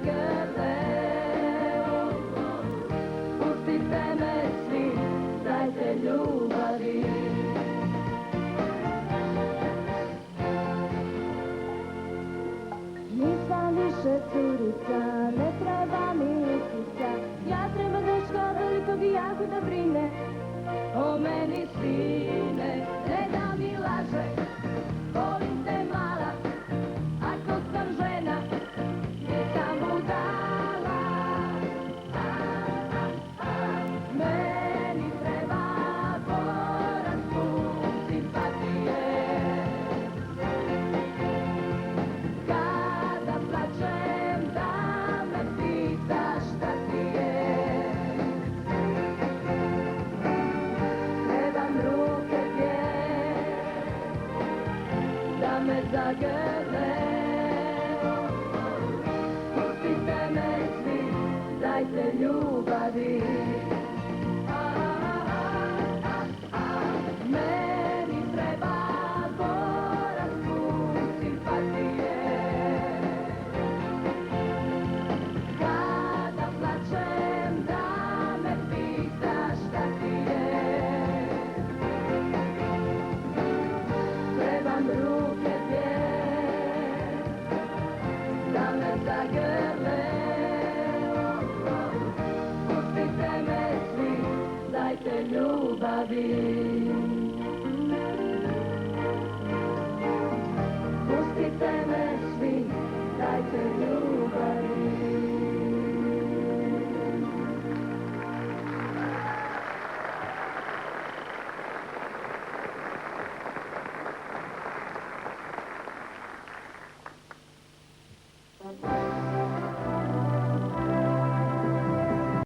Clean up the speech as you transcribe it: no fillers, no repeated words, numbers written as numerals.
zagrle. Pustite me svi, dajte ljubavi. Nisam više curica, ne treba mi utica. Ja treba dečka velikog i jako da brine o meni, sine. Ne da mi laže, volim te mala, ako sam žena, nisam budala. Meni treba porastu simpatije. Kada plačem da me pitaš šta ti je. Trebam ruke dvije da me zagrle. Pustite me svi, dajte ljubavi. Meni treba porastu simpatije. Kada plačem da me pitaš šta ti je. Trebam ruke dvije da me zagrle. Pustite me svi, dajte ljubavi. Pustite me svi, dajte ljubavi. Thank